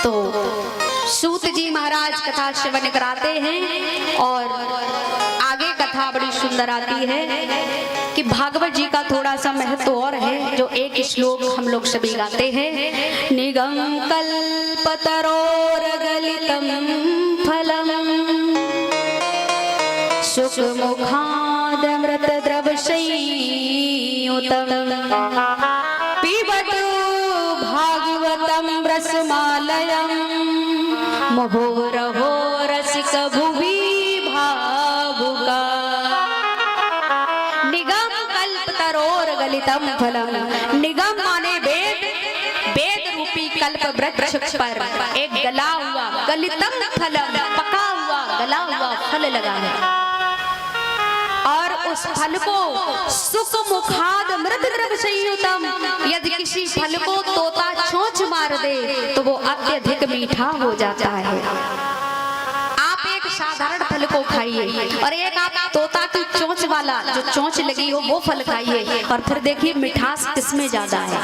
तो सूत जी महाराज कथा श्रवण कराते हैं और आगे कथा बड़ी सुंदर आती है कि भागवत जी का थोड़ा सा महत्व और है जो एक श्लोक हम लोग सभी गाते हैं। निगम कल्पतरोर गलितम फलम सुख मुखादमृत द्रवशयुतम पिबतु भागवतम रसमालयम मुहुरहो रसिक भुवि भावुका। निगम कल्पतरोर गलितम फलम, निगम माने वेद, वेद रूपी कल्प वृक्ष पर एक गला हुआ, गलितम फलम पका हुआ, गला हुआ फल लगा है और उस फल को सुख मुखाद मृत द्रव संयुतम, यदि किसी फल को तोता चोंच मार दे तो वो अत्यधिक मीठा हो जाता है। आप एक साधारण फल को खाइए और एक आप तोता की चोंच वाला जो चोंच लगी हो वो फल खाइए और फिर देखिए मिठास किसमें ज्यादा है।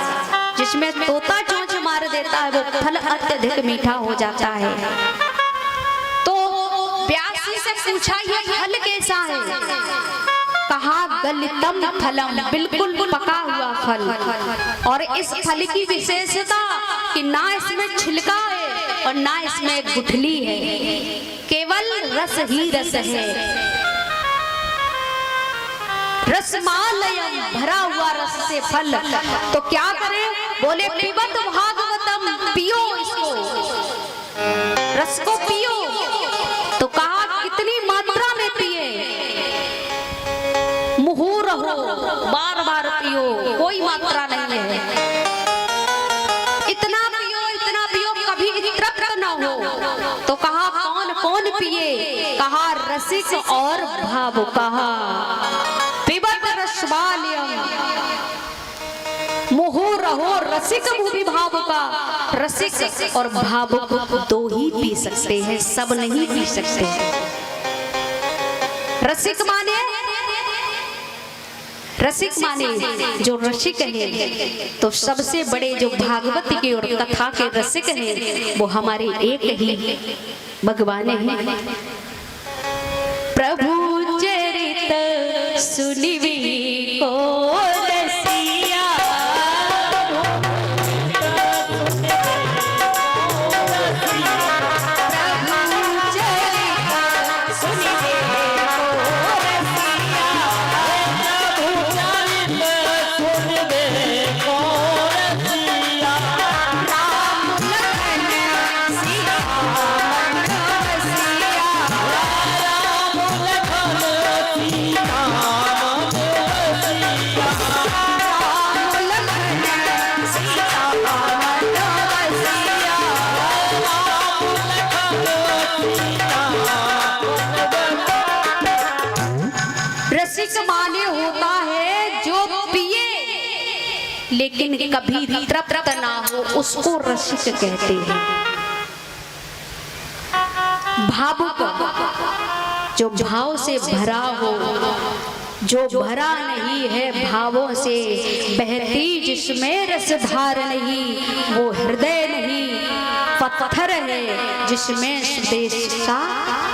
जिसमें तोता चोंच मार देता है वो फल अत्यधिक मीठा हो जाता है। तो व्यासी से पूछा ये फल कैसा है? कहा गलितम फलम, बिल्कुल पका हुआ फल। और इस फल की विशेषता कि ना इसमें छिलका है और ना इसमें गुठली है, केवल रस ही रस है। रसमालयम, भरा हुआ रस से फल। तो क्या करें? बोले पिबत भागवतम, पियो इसको, रस को पियो। तो कहा कितनी मात्रा में पिए? मुहुरहो, बार बार पियो, कोई मात्रा नहीं है। इतना पियो कभी तृप्त न हो। तो कहा कौन कौन पिए? कहा रसिक और भावुका। पिबत रसमालयम मुहुरहो रसिक भुवि भावुका। रसिक और भावुक दो ही पी सकते हैं, सब नहीं पी सकते। रसिक माने जो रसिक है, तो सबसे बड़े जो भागवत के और कथा के रसिक हैं वो हमारे एक ही भगवान हैं। प्रभु चरित सुनिवी को माने होता है जो पिए लेकिन कभी तृप्त ना हो, उसको रसिक कहते हैं। भावुक जो भाव से भरा हो, जो भरा नहीं है भावों से, बहती जिसमें रसधार नहीं, वो हृदय नहीं पत्थर है जिसमें स्वदेश का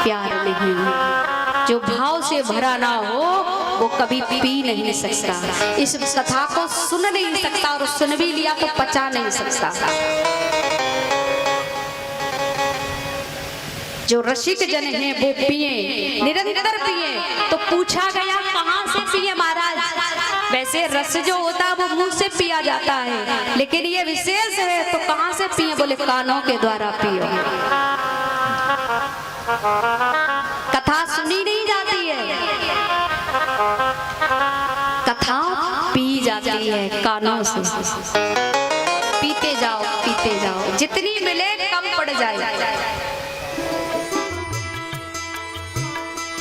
प्यार नहीं। जो भाव से भरा ना हो वो कभी पी नहीं सकता, इस कथा को सुन नहीं सकता और सुन भी लिया तो पचा नहीं सकता। जो रसिक जन हैं वो पिए, निरंतर पिए। तो पूछा गया कहाँ से पिए महाराज? वैसे रस जो होता है वो मुंह से पिया जाता है, लेकिन ये विशेष है तो कहाँ से पिए? बोले कानों के द्वारा पियो। कथा सुनी नहीं जाती है, कथा पी जाती है कानों से। पीते जाओ, जितनी मिले कम पड़ जाए।